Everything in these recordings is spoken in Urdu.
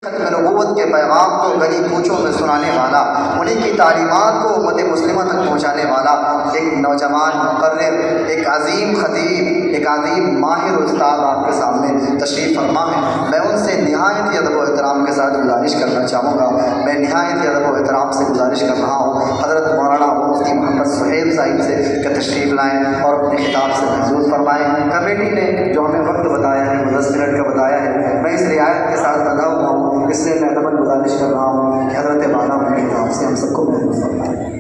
نبوت کے پیغام کو گلی کوچوں میں سنانے والا، انہیں کی تعلیمات کو امت مسلمہ تک پہنچانے والا ایک نوجوان مقرر، ایک عظیم خطیب، ایک عظیم ماہر استاد آپ کے سامنے تشریف فرما ہے۔ میں ان سے نہایت ہی ادب و احترام کے ساتھ گزارش کرنا چاہوں گا، میں نہایت ہی ادب و احترام سے گزارش کر رہا ہوں حضرت مولانا مفتی محمد سہیل صاحب سے کہ تشریف لائیں اور اپنے خطاب سے محظوظ فرمائیں۔ کمیٹی نے جو ہمیں وقت بتایا ہے وہ 10 منٹ کا بتایا ہے، میں اس رعایت کے ساتھ ادا ہوا ہوں، اس لیے میں ادب گزارش کر رہا ہوں کہ حضرت مولانا اپنے خطاب سے ہم سب کو محظوظ فرمائیں۔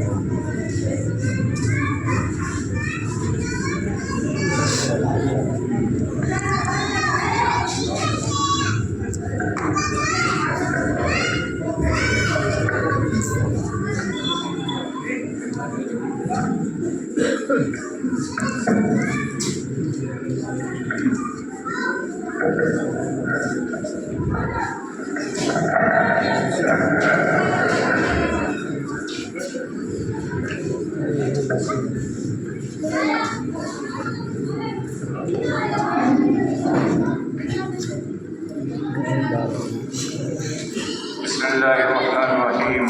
بسم اللہ الرحمن الرحیم،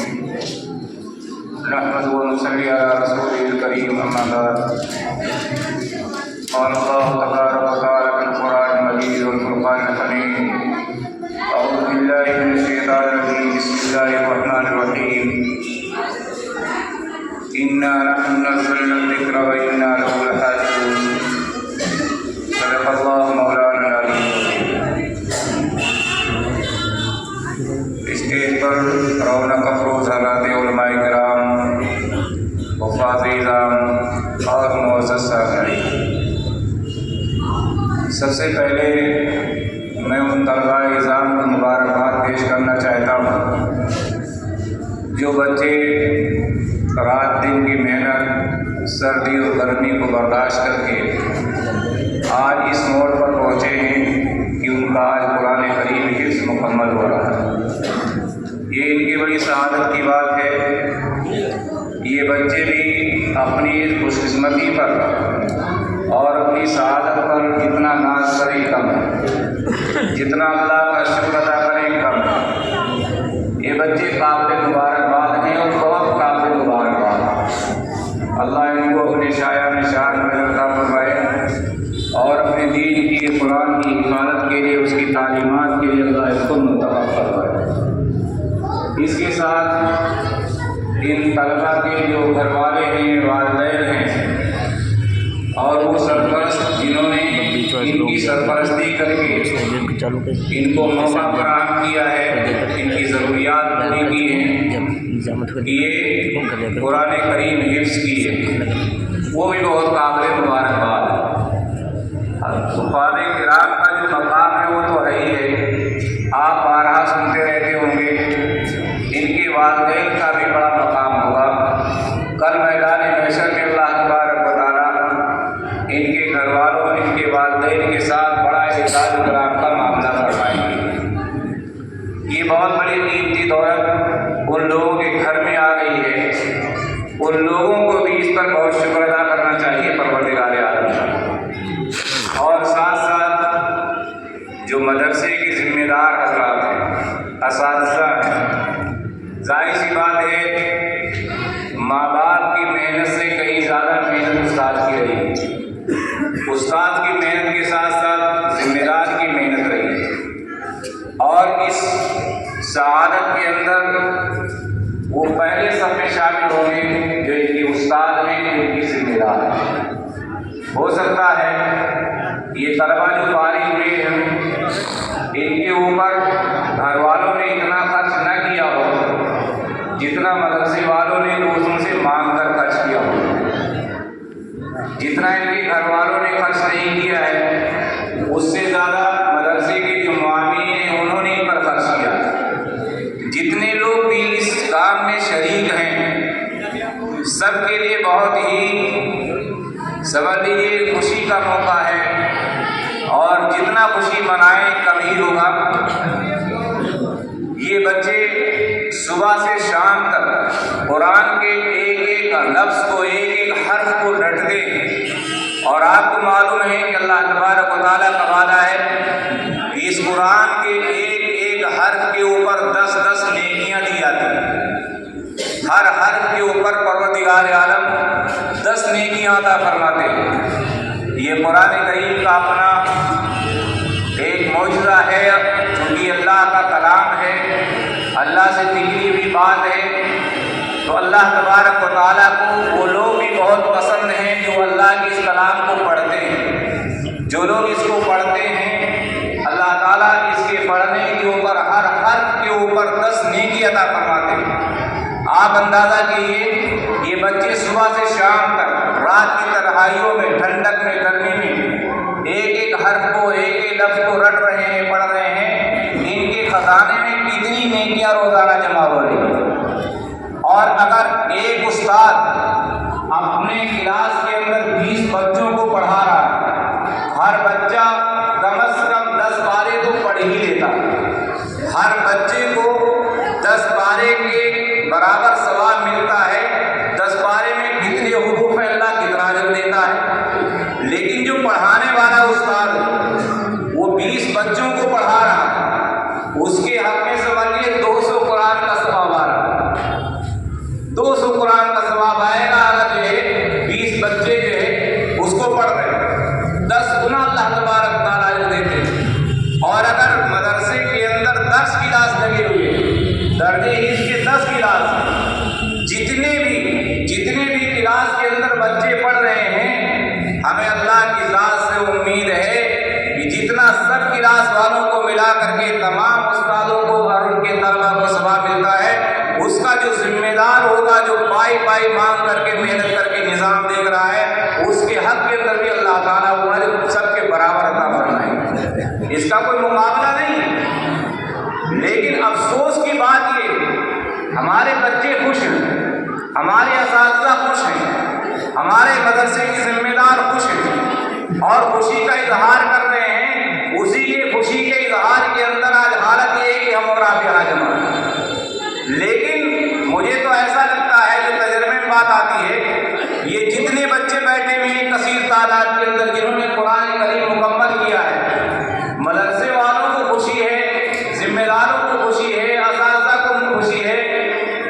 نحمد و نصلی علی رسول الکریم، اما بعد، قال اللہ تبارک و تعالی فی القرآن المجید والفرقان الحمید، اعوذ باللہ من الشیطان الرجیم، بسم اللہ الرحمن الرحیم، انا نحن نزلنا الذکر و انا له لحافظون، صدق اللہ مولانا العلی۔ اسٹیج پر رونق افروز حضرات علماء کرام، وفاظ اعظام اور معزز سامعین، سب سے پہلے میں ان طلباء اعظام کو مبارکباد پیش کرنا چاہتا ہوں جو بچے رات دن کی محنت، سردی اور گرمی کو برداشت کر کے آج اس موڑ پر پہنچے ہیں کہ ان کا آج قرآن کریم حفظ مکمل ہو رہا ہے۔ یہ ان کی بڑی سعادت کی بات ہے۔ یہ بچے بھی اپنی خوش قسمتی پر اور اپنی سعادت پر جتنا ناز کریں کم ہے، جتنا اللہ کا شکر ادا کریں کم ہے۔ یہ بچے قابل مبارکباد ہیں اور بہت قابل مبارکباد ہیں۔ اللہ ان کو اپنے شایہ نشان میں عطا فرمائے اور اپنے دین کی، قرآن کی حفاظت کے لیے، اس کی تعلیمات کے لیے اللہ اس کو منتخب فرمائے۔ اس کے ساتھ ان طلباء کے جو گھر والے ہیں، والدین ہیں اور وہ سرپرست جنہوں نے ان کی سرپرستی کر کے ان کو موقع فراہم کیا ہے، ان کی ضروریات پوری کی ہیں، یہ قرآن کریم حفظ کی ہے، وہ بھی بہت قابل مبارکباد ہے۔ حفاظ کرام کا جو مقام ہے وہ تو ہے ہی ہے، آپ بارہا سنتے رہتے ہوں گے، ان کے والدین کا بھی بڑا مقام ہوگا۔ کل میدان محشر میں اللہ تبارک و تعالیٰ ان کے گھر والوں، ان کے والدین کے ساتھ بڑا اعزاز و اکرام کا معاملہ فرمائیں گے۔ یہ بہت بڑی قیمتی دولت ان لوگوں کے گھر میں آ گئی ہے، ان لوگوں کو بھی اس پر بہت شکر ادا کرنا چاہیے پروردگار عالم۔ اور ساتھ ساتھ جو مدرسے کے ذمہ دار حضرات ہیں، اساتذہ ہیں، ظاہر سی بات ہے ماں باپ کی محنت سے کہیں زیادہ محنت استاد کی رہی، استاد کی محنت کے ساتھ ساتھ ذمہ دار کی محنت رہی، اور اس سعادت کے اندر وہ پہلے سب میں شامل ہوں گے جو ان کے استاد ہیں، جو ان کی ذمہ دار ہیں۔ ہو سکتا ہے یہ طلباء جو فارغ ہوئے ہیں ان کے اوپر گھر والوں نے اتنا خرچ نہ کیا ہو جتنا مدرسے والوں نے دوسروں سے مانگ کر خرچ کیا ہو، جتنا ان کے گھر والوں نے خرچ نہیں کیا ہے اس سے زیادہ مدرسے کے جو معاونین ہیں انہوں نے ان پر خرچ کیا۔ جتنے لوگ بھی اس کام میں شریک ہیں سب کے لیے بہت ہی سمجھ لیجیے خوشی کا موقع ہے، اور جتنا خوشی منائیں کم ہی ہوگا۔ یہ بچے صبح سے شام تک قرآن کے ایک ایک لفظ کو، ایک ایک حرف کو رٹتے ہیں، اور آپ کو معلوم ہے کہ اللہ تبارک و تعالیٰ کا وعدہ ہے کہ اس قرآن کے ایک ایک حرف کے اوپر اوپر 10 نیکیاں دی جاتی ہیں۔ ہر حرف کے اوپر پروردگار عالم 10 نیکیاں عطا فرماتے ہیں۔ یہ قرآن کریم کا اپنا ایک معجزہ ہے، چونکہ اللہ کا کلام ہے، اللہ سے نکلی ہوئی بات ہے، تو اللہ تبارک و تعالیٰ کو وہ لوگ بھی بہت پسند ہیں جو اللہ کے اس کلام کو پڑھتے ہیں۔ جو لوگ اس کو پڑھتے ہیں اللہ تعالیٰ اس کے پڑھنے کے اوپر ہر حرف کے اوپر 10 نیکی عطا فرماتے ہیں۔ آپ اندازہ کیجیے، یہ بچے صبح سے شام تک رات کی تنہائیوں میں، ٹھنڈک میں، گرمی میں ایک ایک حرف کو، ایک ایک لفظ کو رٹ رہے ہیں، پڑھ رہے ہیں۔ ان کے خزانے میں کتنی نیکیاں روزانہ جمع ہو رہی ہیں۔ اور اگر ایک استاد اپنے کلاس کے اندر 20 بچوں کو پڑھا رہا ہے، ہر بچہ کم از کم 10 پارے تو پڑھ ہی لیتا، ہر بچے کو 10 پارے کے برابر ثواب ملتا ہے۔ 10 پارے میں کتنے حروف ہیں، اللہ کتنا اجر دیتا ہے۔ لیکن جو پڑھانے والا استاد ہے وہ 20 بچوں کو پڑھا رہا ہے، اس کے حق میں سمجھیے 200 قرآن کا ثواب آ رہا ہے۔ 200 قرآن کا ثواب آئے گا اگر جو ہے 20 بچے جو ہے اس کو پڑھ رہے ہیں، 10 گنا اللہ تبارک تعالیٰ اجر دیتے ہیں۔ اور اگر مدرسے کے اندر 10 کلاس لگے ہوئے، درجے حفظ کے 10 کلاس، جتنے بھی کلاس کے اندر بچے پڑھ رہے ہیں، ہمیں اللہ کی ذات سے امید ہے کہ جتنا سب کلاس والوں کو ملا کر کے تمام استادوں کو اور ان کے طلبا کو ثواب ملتا ہے، اس کا جو ذمہ دار ہوگا، جو پائی مانگ کر کے محنت کر کے نظام دیکھ رہا ہے، اس کے حق کے اندر بھی اللہ تعالیٰ وہ سب کے برابر عطا فرمائے گا۔ اس کا کوئی مقابلہ نہیں۔ لیکن افسوس کی بات یہ، ہمارے بچے خوش ہیں، ہمارے اساتذہ خوش ہیں، ہمارے مدرسے کے ذمہ دار خوش ہیں اور خوشی کا اظہار کر رہے ہیں۔ اسی کے خوشی کے اظہار کے اندر آج حالت یہ ہے کہ ہم اور آپ یہاں جمع ہیں۔ لیکن مجھے تو ایسا لگتا ہے، جو تجربے میں بات آتی ہے، یہ جتنے بچے بیٹھے ہوئے ہیں کثیر تعداد کے اندر جنہوں نے قرآن کریم مکمل کیا ہے، مدرسے والوں کو خوشی ہے، ذمہ داروں کو خوشی ہے، اساتذہ کو خوشی ہے،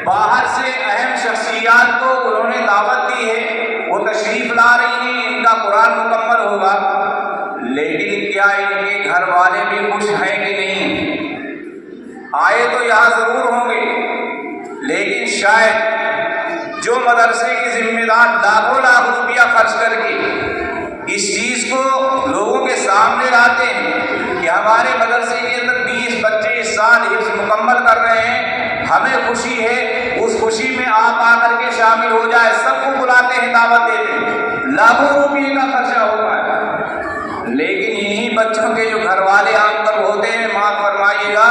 باہر سے اہم شخصیات کو انہوں نے دعوت دی ہے، وہ تشریف لا رہی ہیں، ان کا قرآن مکمل ہوگا۔ لیکن کیا ان کے گھر والے بھی خوش ہیں کہ نہیں؟ آئے تو یہاں ضرور ہوں گے، لیکن شاید جو مدرسے کے ذمہ دار لاکھوں لاکھ روپیہ خرچ کر کے اس چیز کو لوگوں کے سامنے لاتے ہیں کہ ہمارے مدرسے کے اندر 20 بچے اس سال حفظ مکمل کر رہے ہیں، ہمیں خوشی ہے، اس خوشی میں آپ آ کر کے شامل ہو جائے، سب کو بلاتے ہیں، دعوت دیتے ہیں، لاکھوں روپے کا خرچہ ہوتا ہے۔ لیکن انہی بچوں کے جو گھر والے عام طور ہوتے ہیں، معاف فرمائیے گا،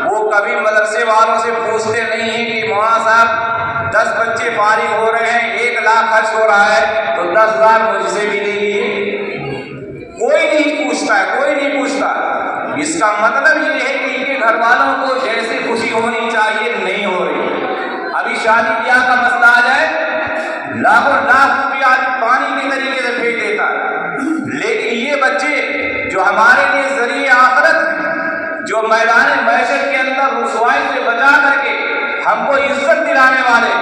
وہ کبھی مدرسے والوں سے پوچھتے نہیں ہیں کہ مولانا صاحب 10 بچے فارغ ہو رہے ہیں، 1 لاکھ خرچ ہو رہا ہے، تو 10,000 مجھ سے بھی لے لیجیے۔ کوئی نہیں پوچھتا ہے، کوئی نہیں پوچھتا۔ اس کا مطلب یہ ہے کہ ان کے گھر والوں کو جیسے خوشی ہونی چاہیے نہیں ہو رہی۔ ابھی شادی بیاہ کا مسئلہ آ جائے، لاکھوں لاکھ روپیہ پانی کے طریقے سے پھینک دیتا ہے۔ لیکن یہ بچے جو ہمارے لیے ذریعہ آخرت ہیں، جو میدان معیشت کے اندر رسوائی سے بچا کر کے ہم کو عزت دلانے والے،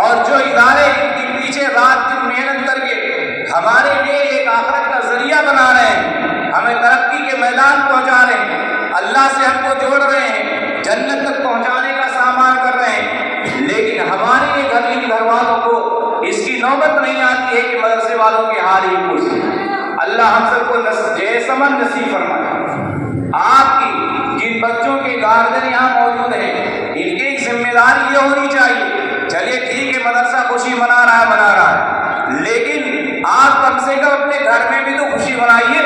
اور جو ادارے ان کے پیچھے رات دن محنت کر کے ہمارے لیے ایک آخرت کا ذریعہ بنا رہے ہیں، ہمیں ترقی کے میدان پہنچا رہے ہیں، اللہ سے ہم کو جوڑ رہے ہیں، جنت تک پہنچانے کا سامان کر رہے ہیں، لیکن ہمارے گھر والوں کو اس کی نوبت نہیں آتی ہے کہ مدرسے والوں کے حال ہی پوچھیں۔ اللہ ہم سب کو جیسمن نصیب فرمائے۔ آپ کی جن بچوں کے گارجن یہاں موجود ہیں، ان کی ذمہ داری یہ ہونی چاہیے، چلیے ٹھیک ہے مدرسہ خوشی منا رہا ہے، لیکن آپ کم سے کم اپنے گھر میں بھی تو خوشی منائیے۔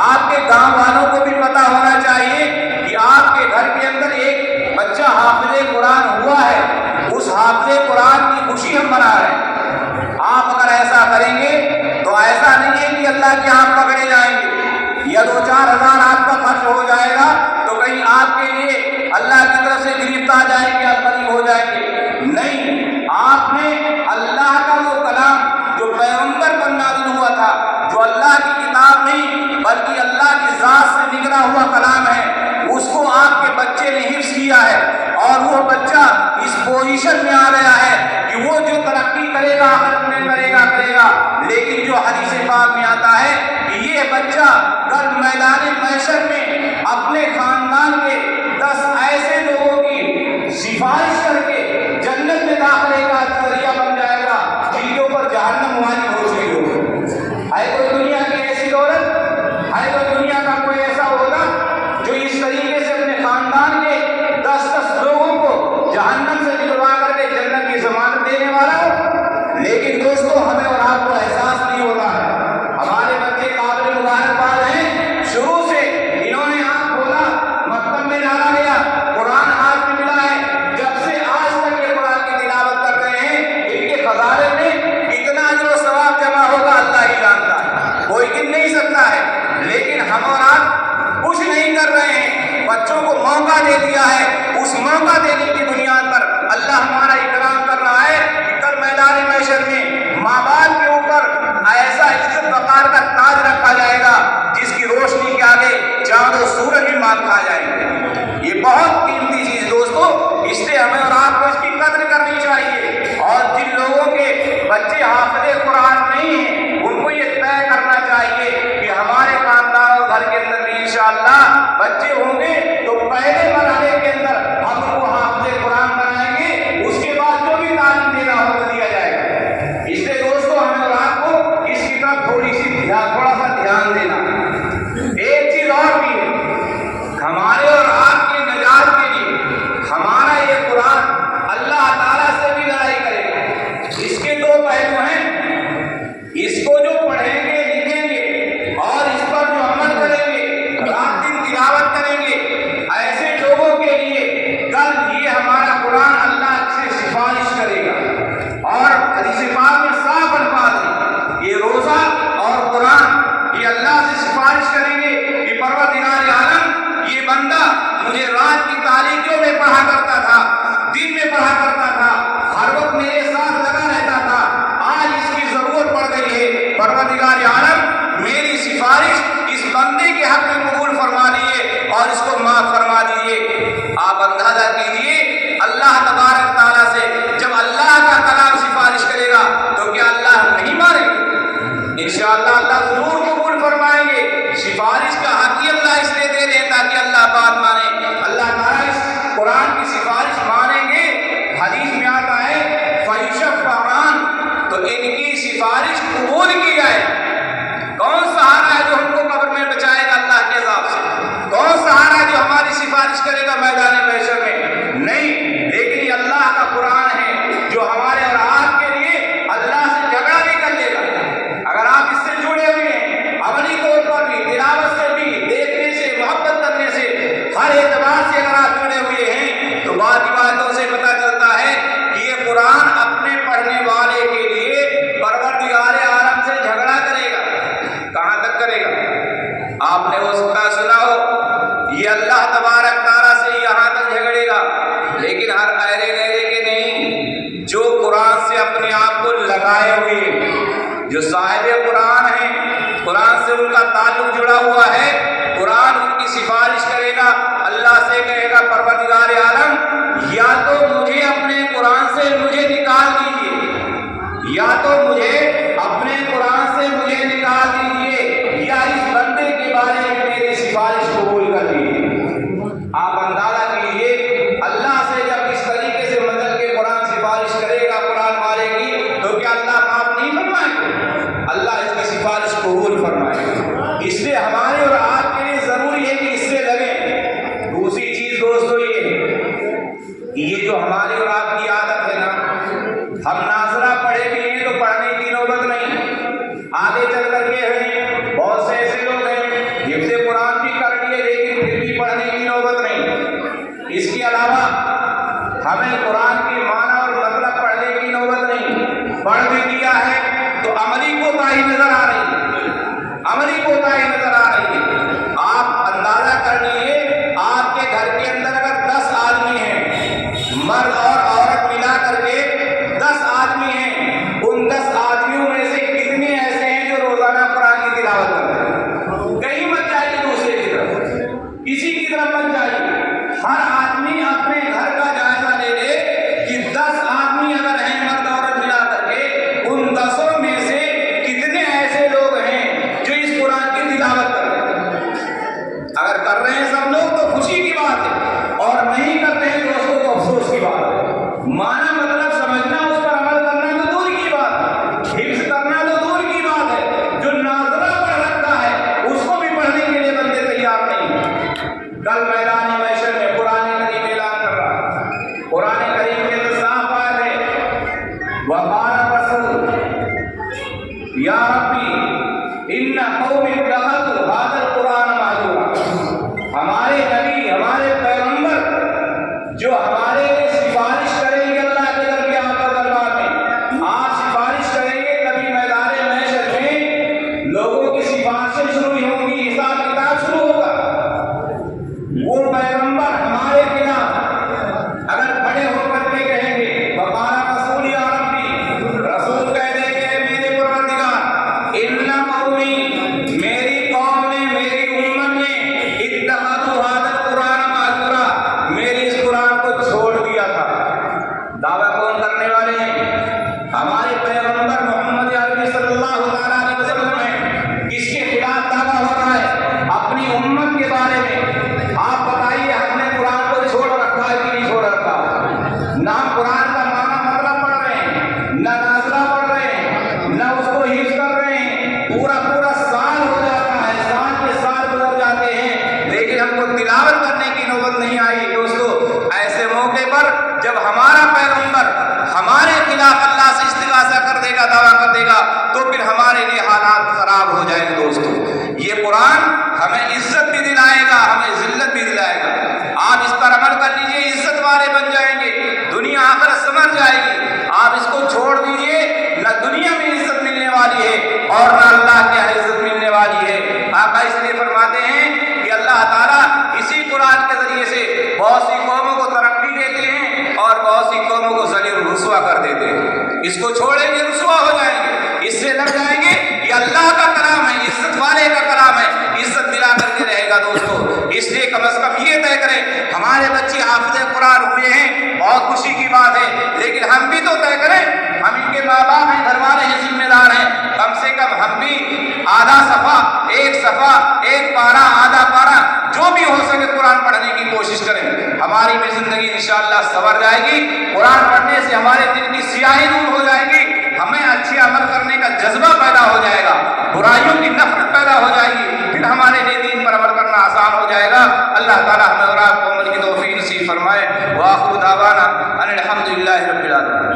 آپ کے گاؤں والوں کو بھی پتہ ہونا چاہیے کہ آپ کے گھر کے اندر ایک بچہ حافظ قرآن ہوا ہے، اس حافظ قرآن کی خوشی ہم منا رہے ہیں۔ آپ اگر ایسا کریں گے تو ایسا نہیں ہے کہ اللہ کے ہاتھ پکڑے جائیں گے یا 2-4 ہزار آپ کا خرچ ہو جائے گا تو کہیں آپ کے لیے اللہ کی طرف سے گرفت آ جائے گی، آپ قریب ہو جائیں گے۔ نہیں، آپ نے اللہ کا وہ کلام جو پیغمبر پر نازل ہوا تھا، جو اللہ کی کتاب نہیں بلکہ اللہ کی ذات سے نکلا ہوا کلام ہے، دیا ہے اور وہ بچہ اس پوزیشن میں آ گیا ہے کہ وہ جو ترقی کرے گا آخرت میں کرے گا لیکن جو حدیث پاک میں آتا ہے کہ یہ بچہ کل میدان محشر میں اپنے خاندان کے 10 ایسے لوگوں کی سفارش کر کے جنت میں داخلے کا ذریعہ بن جائے گا جن کے اوپر جہنم واجب ہو چکی ہو. ہے کوئی دنیا کی ایسی عورت، ہے کوئی دنیا کا کوئی ایسا ہوگا جو اس طریقے سے اپنے خاندان کے 10 لوگوں کو جہنم سے نکلوا کر کے جنت کی ضمانت دینے والا ہو؟ لیکن دوستو ہمیں اور آپ کو احساس نہیں ہوتا ہے. ہمارے بچے قابل مبارکباد ہیں، شروع سے انہوں نے ہاتھ کھولا، مکتب میں ڈالا گیا، قرآن ہاتھ میں ملا ہے، جب سے آج تک یہ قرآن کی تلاوت کر رہے ہیں. ان کے خزانے میں کتنا اجر و ثواب جمع ہوگا اللہ ہی جانتا ہے، کوئی گن نہیں سکتا ہے. لیکن ہم اور آپ کچھ نہیں کر رہے ہیں. بچوں کو موقع دے دیا ہے، اس موقع دینے کی بنیاد پر اللہ ہمارا اکرام کر رہا ہے کہ کل میدان محشر میں ماں باپ کے اوپر ایسا عزت وقار کا تاج رکھا جائے گا جس کی روشنی کے آگے چاند و سورج بھی مات کھا جائیں گے. یہ بہت قیمتی چیز دوستو، اس لیے ہمیں اور آپ کو اس کی قدر کرنی چاہیے. اور جن لوگوں کے بچے حافظ قرآن نہیں ہیں ان کو یہ طے کرنا چاہیے کہ ہمارے خاندان اور گھر کے اندر بھی انشاءاللہ بچے ہوں گے تو پہلے مرحلے کے اندر ہم ان کو حافظ قرآن بنائیں گے، اس کے بعد جو بھی تعلیم دینا ہوگا دیا جائے گا. اس لیے دوستو ہمیں اور آپ کو اس کی طرف تھوڑا سا دھیان دینا. ایک چیز اور بھی ہے، ہمارے اور آپ کے نجات کے لیے ہمارا یہ قرآن اللہ تعالیٰ سے بھی لڑائی کرے گا. اس کے 2 پہلو ہیں. اس کو جو پڑھیں گے لکھیں گے اور اس پر جو عمل کریں گے، رات دن تلاوت کریں گے، ایسے لوگوں کے لیے کل یہ ہمارا قرآن اللہ سے سفارش کرے گا. اور حدیث پاک میں صاف الفاظ ہیں، یہ روزہ اور قرآن یہ اللہ سے سفارش کریں گے کہ پروردگار عالم یہ بندہ مجھے رات کی تاریکیوں میں پڑھا کرتا تھا، دن میں پڑھا کرتا تھا، ہر وقت میرے ساتھ لگا رہتا تھا، آج اس کی ضرورت پڑ گئی ہے. پروردگار عالم میری سفارش اس بندے کے حق میں قبول فرما دیجیے اور اس کو معاف فرما دیجیے. آپ اندازہ کیجیے اللہ تبارک تعالیٰ سے جب اللہ کا کلام سفارش کرے گا تو کیا اللہ نہیں مانے گا؟ انشاءاللہ اللہ ضرور قبول فرمائیں گے. سفارش کا حق ہی اللہ اس لیے دے دیں تاکہ اللہ بات مانے. اللہ تعالیٰ اس قرآن کی سفارش مانیں گے. حدیث میں آتا ہے فیشفعان، تو ان کی سفارش قبول کی جائے. کون سہارا ہے جو ہم کو قبر میں بچائے گا اللہ کے عذاب سے؟ کون سہارا ہے جو ہماری سفارش کرے گا میدان محشر میں؟ نہیں. لیکن یہ اللہ کا قرآن ہے جو ہمارے اور آپ کے لیے اللہ سے جھگڑا نہیں کر لے گا. اگر آپ اس سے جڑے ہوئے ہیں، عملی طور پر بھی، تلاوت سے بھی، دیکھنے سے، محبت کرنے سے، ہر اعتبار سے اگر آپ جڑے ہوئے ہیں تو باتوں سے پتہ چلتا ہے کہ یہ قرآن اپنے پڑھنے والے کے لیے پروردگار عالم سے جھگڑا کرے گا. کہاں تک کرے گا؟ آپ نے وہ سنا ہو، یہ اللہ تبارک تعالیٰ سے یہاں تک جھگڑے گا. لیکن ہر ایرے گہرے کے نہیں، جو قرآن سے اپنے آپ کو لگائے ہوئے، جو صاحب قرآن ہیں، قرآن سے ان کا تعلق جڑا ہوا ہے، قرآن ان کی سفارش کرے گا. اللہ سے کہے گا پروردگار عالم یا تو مجھے اپنے قرآن سے مجھے نکال دیجیے، یا تو مجھے اپنے قرآن سے مجھے نکال دیجیے، یا اس بندے کے بارے میں میری سفارش قبول کر دیجیے. آپ اندازہ کیجیے اللہ سے جب اس طریقے سے مدد کے قرآن سفارش کرے گا قرآن والے کی تو کیا اللہ معاف نہیں فرمائے گا؟ اللہ اس کی سفارش قبول فرمائے گا. اس لیے ہمارے اور آپ کے لیے ضروری ہے کہ اس سے لگیں. دوسری چیز دوستو یہ ہے کہ یہ جو ہماری اور آپ کی عادت ہے نا، ہم ناظرہ پڑھے بھی ہیں تو پڑھنے کی نوبت نہیں. آگے چل کر کے ہیں بہت سے ایسے لوگ ہیں حفظ قرآن بھی کر لیے لیکن پھر بھی پڑھنے کی نوبت نہیں. اس کے علاوہ ہمیں قرآن کی معنی اور مطلب پڑھنے کی نوبت نہیں. پڑھ بھی دیا ہے تو عملی کوتاہی نظر آ رہی ہے، عملی کوتاہی نظر آ رہی ہے. آپ اندازہ کر لیجیے آپ کے گھر کے اندر اگر 10 آدمی ہیں، مرد اور عورت ملا کر کے 10 آدمی ہیں، ان 10 آدمیوں میں سے کتنے ایسے ہیں جو روزانہ قرآن کی تلاوت کرتے ہیں؟ کہیں مت جائیے دوسرے کی طرف، کسی کی طرف مت جائیے. ہر آدمی اپنے جو ہمارے لیے سفارش کریں گے اللہ کے دربار میں. آپ سفارش کریں گے کبھی میدان محشر میں لوگوں کی سفارشیں شروع ہوں گی, حساب کتاب شروع ہوگا. وہ پیغمبر ہمارے خلاف اگر بڑے ہو کر کے کہیں گے وقال رسول یا ربی, رسول کہہ دیں گے میرے پروردگار ان قومی, میری قوم نے, میری امت نے اتخذوا ھذا القرآن مہجورا, میری اس قرآن کو چھوڑ دیا تھا. دعویٰ کون کرنے والے ہیں؟ ہمارے پیغمبر محمد عربی صلی اللہ علیہ وسلم ہیں. کس کے خلاف دعویٰ ہو رہا ہے؟ اپنی امت کے بارے میں. آپ بتائیے ہم نے قرآن کو چھوڑ رکھا ہے کہ نہیں چھوڑ رکھا؟ نہ ہم قرآن کا معنی مطلب پڑھ رہے ہیں, نہ نازلہ پڑھ رہے ہیں, نہ اس کو حفظ کر رہے ہیں. پورا سال ہو جاتا ہے, سال کے سال گزر جاتے ہیں, لیکن ہم کو تلاوت کرنے کی نوبت نہیں آئی. دوستو, ایسے موقع پر جب ہمارا پیغمبر ہمارے خلاف اللہ سے استغاثہ کر دے گا, دعویٰ کر دے گا, تو پھر ہمارے لیے حالات خراب ہو جائیں گے. دوستو, یہ قرآن ہمیں عزت بھی دلائے گا, ہمیں ذلت بھی دلائے گا. آپ اس پر عمل کر لیجئے, عزت والے بن جائیں گے, دنیا آخرت سمجھ جائے گی. آپ اس کو چھوڑ دیجئے, نہ دنیا میں عزت ملنے والی ہے اور نہ اللہ کے یہاں عزت ملنے والی ہے. آقا اس لیے فرماتے ہیں کہ اللہ تعالیٰ اسی قرآن کے ذریعے سے بہت سی قوموں کو ترقی دیتے ہیں اور بہت سی قوموں کو ذلیل و رسوا کر دیتے ہیں. اس کو چھوڑیں گے رسوا ہو جائیں گے, اس سے لگ جائیں گے. یہ اللہ کا کلام ہے, عزت والے کا کلام ہے, عزت دلا کر کے رہے گا. دوستو, اس لیے کم از کم یہ طے کریں, ہمارے بچے حافظ قرآن ہوئے ہیں, بہت خوشی کی بات ہے, لیکن ہم بھی تو طے کریں, ہم ان کے ماں باپ ہیں, گھر والے ہیں, ذمہ دار ہیں, کم سے کم ہم بھی آدھا صفحہ, ایک پارہ, آدھا پارہ, جو بھی ہو سکے قرآن پڑھنے کی کوشش کریں. ہماری بھی زندگی انشاءاللہ سنور جائے گی. قرآن پڑھنے سے ہمارے دل کی سیاہی دور ہو جائے گی, ہمیں اچھے عمل کرنے کا جذبہ پیدا ہو جائے گا, برائیوں کی نفرت پیدا ہو جائے گی, پھر ہمارے لیے دین پر عمل کرنا آسان ہو جائے گا. اللہ تعالیٰ ہمیں اور آپ کو عمل کی توفیق نصیب فرمائے. وآخر دعوانا ان الحمد للہ رب العالمین.